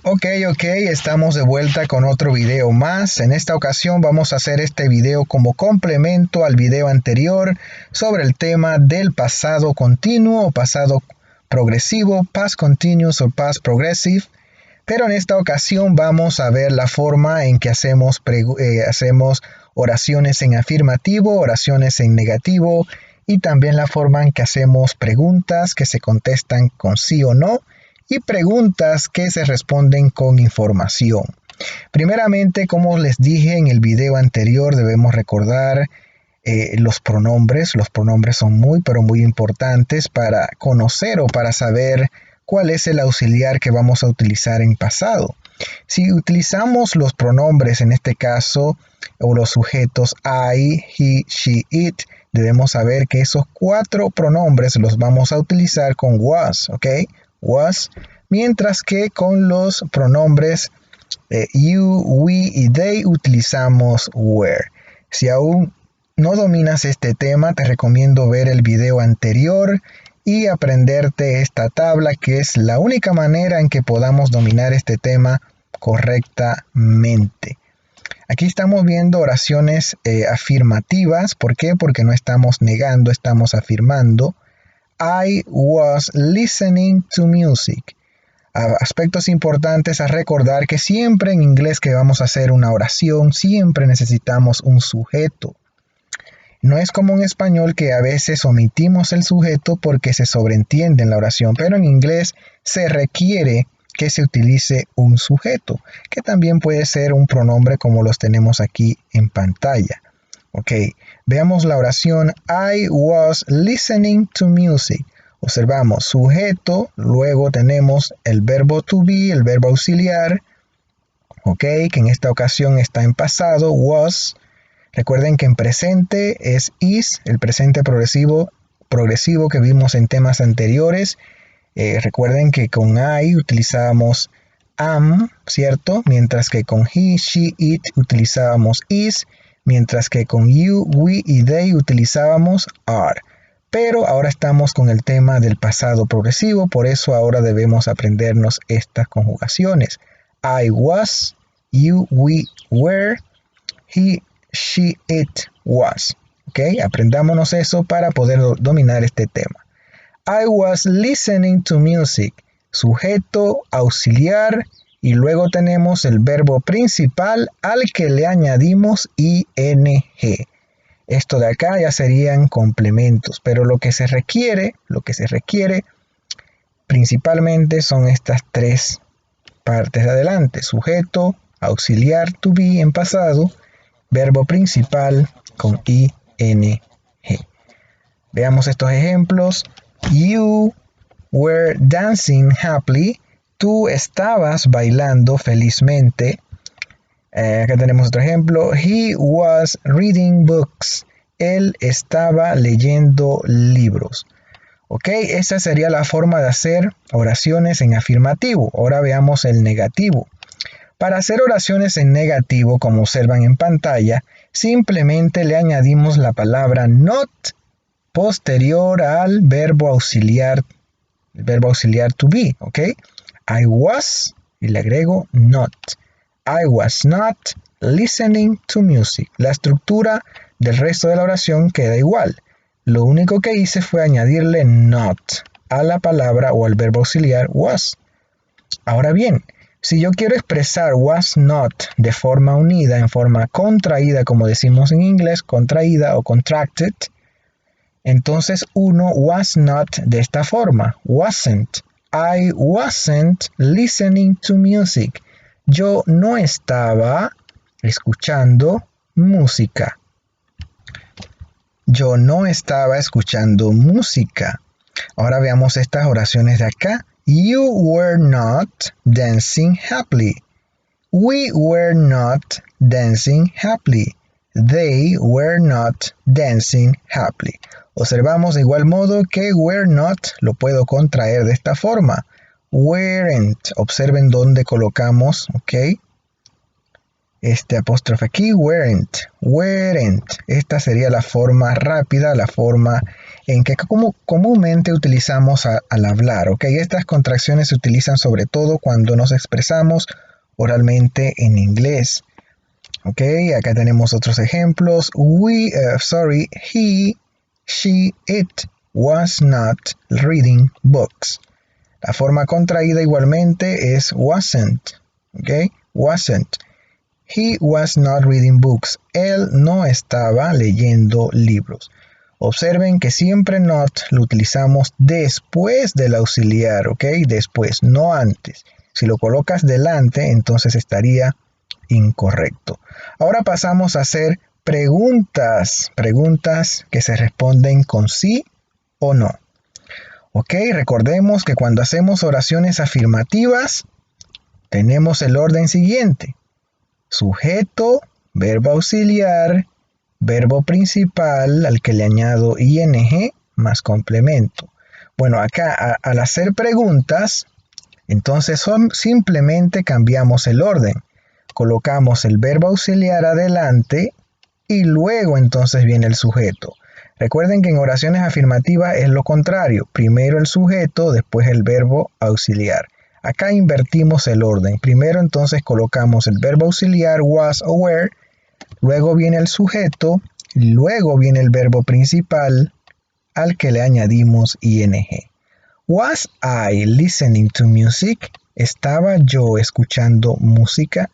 Ok, estamos de vuelta con otro video más. En esta ocasión vamos a hacer este video como complemento al video anterior sobre el tema del pasado continuo o pasado progresivo, past continuous o past progressive. Pero en esta ocasión vamos a ver la forma en que hacemos oraciones en afirmativo, oraciones en negativo y también la forma en que hacemos preguntas que se contestan con sí o no y preguntas que se responden con información. Primeramente, como les dije en el video anterior, debemos recordar los pronombres. Los pronombres son muy importantes para conocer o para saber cuál es el auxiliar que vamos a utilizar en pasado. Si utilizamos los pronombres, en este caso, o los sujetos I, he, she, it, debemos saber que esos 4 pronombres los vamos a utilizar con was, ¿ok? Was, mientras que con los pronombres you, we y they utilizamos were. Si aún no dominas este tema, te recomiendo ver el video anterior y aprenderte esta tabla, que es la única manera en que podamos dominar este tema correctamente. Aquí estamos viendo oraciones afirmativas. ¿Por qué? Porque no estamos negando, estamos afirmando. I was listening to music. Aspectos importantes a recordar que siempre en inglés que vamos a hacer una oración, siempre necesitamos un sujeto. No es como en español que a veces omitimos el sujeto porque se sobreentiende en la oración, pero en inglés se requiere que se utilice un sujeto, que también puede ser un pronombre como los tenemos aquí en pantalla. Ok, veamos la oración I was listening to music. Observamos sujeto, luego tenemos el verbo to be, el verbo auxiliar, ok, que en esta ocasión está en pasado, was. Recuerden que en presente es is, el presente progresivo que vimos en temas anteriores. Recuerden que con I utilizábamos am, ¿cierto? Mientras que con he, she, it utilizábamos is, mientras que con you, we y they utilizábamos are. Pero ahora estamos con el tema del pasado progresivo, por eso ahora debemos aprendernos estas conjugaciones. I was, you, we were, he, she, it was. ¿Ok? Aprendámonos eso para poder dominar este tema. I was listening to music. Sujeto, auxiliar, y luego tenemos el verbo principal al que le añadimos ing. Esto de acá ya serían complementos, pero lo que se requiere principalmente son estas 3 partes de adelante: sujeto, auxiliar to be en pasado, verbo principal con ing. Veamos estos ejemplos. You were dancing happily. Tú estabas bailando felizmente. Acá tenemos otro ejemplo. He was reading books. Él estaba leyendo libros. Ok, esa sería la forma de hacer oraciones en afirmativo. Ahora veamos el negativo. Para hacer oraciones en negativo, como observan en pantalla, simplemente le añadimos la palabra not posterior al verbo auxiliar, el verbo auxiliar to be, ¿ok? I was, y le agrego not. I was not listening to music. La estructura del resto de la oración queda igual. Lo único que hice fue añadirle not a la palabra o al verbo auxiliar was. Ahora bien, si yo quiero expresar was not de forma unida, en forma contraída, como decimos en inglés, contraída o contracted, entonces uno was not de esta forma, wasn't. I wasn't listening to music. Yo no estaba escuchando música. Yo no estaba escuchando música. Ahora veamos estas oraciones de acá. You were not dancing happily. We were not dancing happily. They were not dancing happily. Observamos de igual modo que were not lo puedo contraer de esta forma. Weren't. Observen dónde colocamos, ¿ok? Este apóstrofe aquí, weren't. Esta sería la forma rápida, la forma en que comúnmente utilizamos al hablar, ¿ok? Estas contracciones se utilizan sobre todo cuando nos expresamos oralmente en inglés. Ok, acá tenemos otros ejemplos. He, she, it was not reading books. La forma contraída igualmente es wasn't. Ok, wasn't. He was not reading books. Él no estaba leyendo libros. Observen que siempre not lo utilizamos después del auxiliar, ¿ok? Después, no antes. Si lo colocas delante, entonces estaría incorrecto. Ahora pasamos a hacer preguntas. Preguntas que se responden con sí o no. Ok, recordemos que cuando hacemos oraciones afirmativas, tenemos el orden siguiente. Sujeto, verbo auxiliar, verbo principal al que le añado ing más complemento. Bueno, acá al hacer preguntas, entonces simplemente cambiamos el orden. Colocamos el verbo auxiliar adelante y luego entonces viene el sujeto. Recuerden que en oraciones afirmativas es lo contrario. Primero el sujeto, después el verbo auxiliar. Acá invertimos el orden. Primero entonces colocamos el verbo auxiliar was o were, luego viene el sujeto, luego viene el verbo principal al que le añadimos ing. Was I listening to music? ¿Estaba yo escuchando música?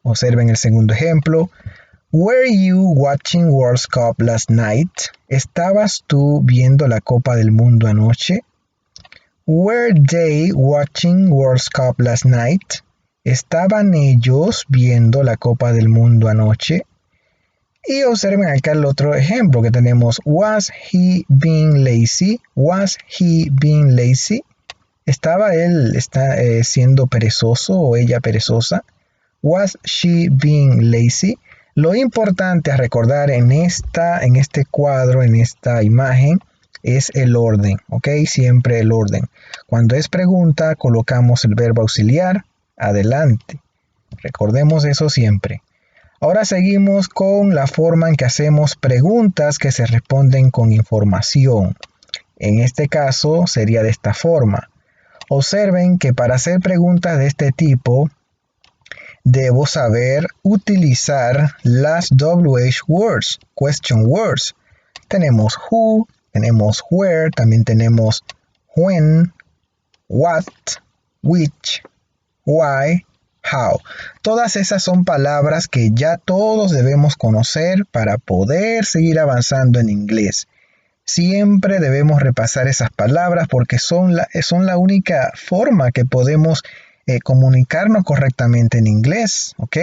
Observen el segundo ejemplo. Were you watching World Cup last night? ¿Estabas tú viendo la Copa del Mundo anoche? Were they watching World Cup last night? ¿Estaban ellos viendo la Copa del Mundo anoche? Y observen acá el otro ejemplo que tenemos. Was he being lazy? Was he being lazy? ¿Estaba él siendo perezoso o ella perezosa? Was she being lazy? Lo importante a recordar en este cuadro, en esta imagen, es el orden, ¿ok? Siempre el orden. Cuando es pregunta, colocamos el verbo auxiliar adelante. Recordemos eso siempre. Ahora seguimos con la forma en que hacemos preguntas que se responden con información. En este caso sería de esta forma. Observen que para hacer preguntas de este tipo, debo saber utilizar las WH words, question words. Tenemos who, tenemos where, también tenemos when, what, which, why, how. Todas esas son palabras que ya todos debemos conocer para poder seguir avanzando en inglés. Siempre debemos repasar esas palabras porque son la única forma que podemos comunicarnos correctamente en inglés, ¿ok?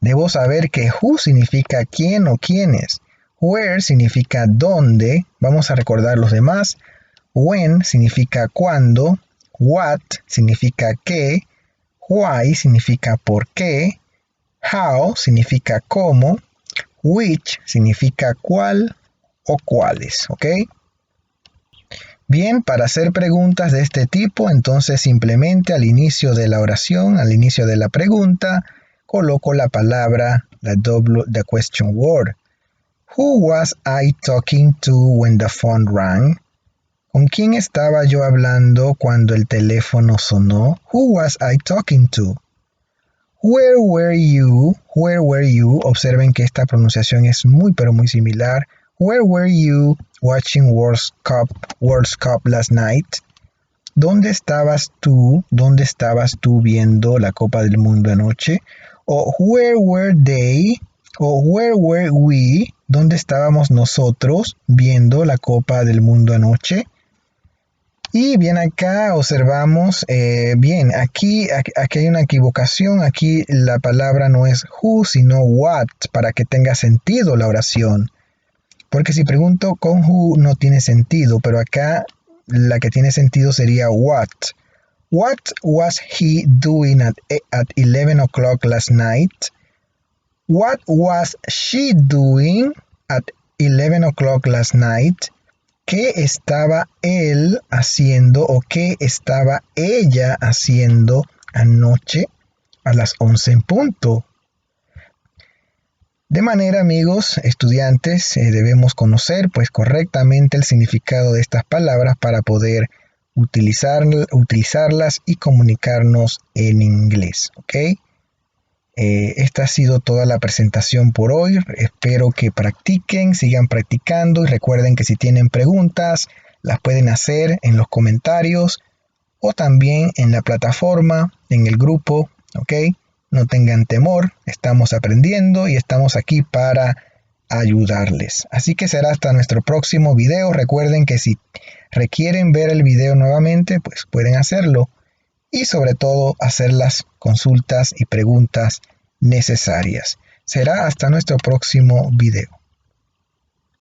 Debo saber que who significa quién o quiénes, where significa dónde, vamos a recordar los demás, when significa cuándo, what significa qué, why significa por qué, how significa cómo, which significa cuál o cuáles, ¿ok? Bien, para hacer preguntas de este tipo, entonces simplemente al inicio de la oración, al inicio de la pregunta, coloco la palabra, the question word. Who was I talking to when the phone rang? ¿Con quién estaba yo hablando cuando el teléfono sonó? Who was I talking to? Where were you? Where were you? Observen que esta pronunciación es muy pero muy similar. Where were you watching World Cup last night? ¿Dónde estabas tú? ¿Dónde estabas tú viendo la Copa del Mundo anoche? O where were they? O where were we? ¿Dónde estábamos nosotros viendo la Copa del Mundo anoche? Y bien, acá observamos, aquí hay una equivocación, aquí la palabra no es who, sino what, para que tenga sentido la oración. Porque si pregunto con who no tiene sentido, pero acá la que tiene sentido sería what. What was he doing at 11 o'clock last night? What was she doing at 11 o'clock last night? ¿Qué estaba él haciendo o qué estaba ella haciendo anoche a las 11 en punto? De manera, amigos, estudiantes, debemos conocer pues correctamente el significado de estas palabras para poder utilizarlas y comunicarnos en inglés, ¿ok? Esta ha sido toda la presentación por hoy. Espero que practiquen, sigan practicando y recuerden que si tienen preguntas, las pueden hacer en los comentarios o también en la plataforma, en el grupo, ¿ok? No tengan temor, estamos aprendiendo y estamos aquí para ayudarles. Así que será hasta nuestro próximo video. Recuerden que si requieren ver el video nuevamente, pues pueden hacerlo. Y sobre todo hacer las consultas y preguntas necesarias. Será hasta nuestro próximo video.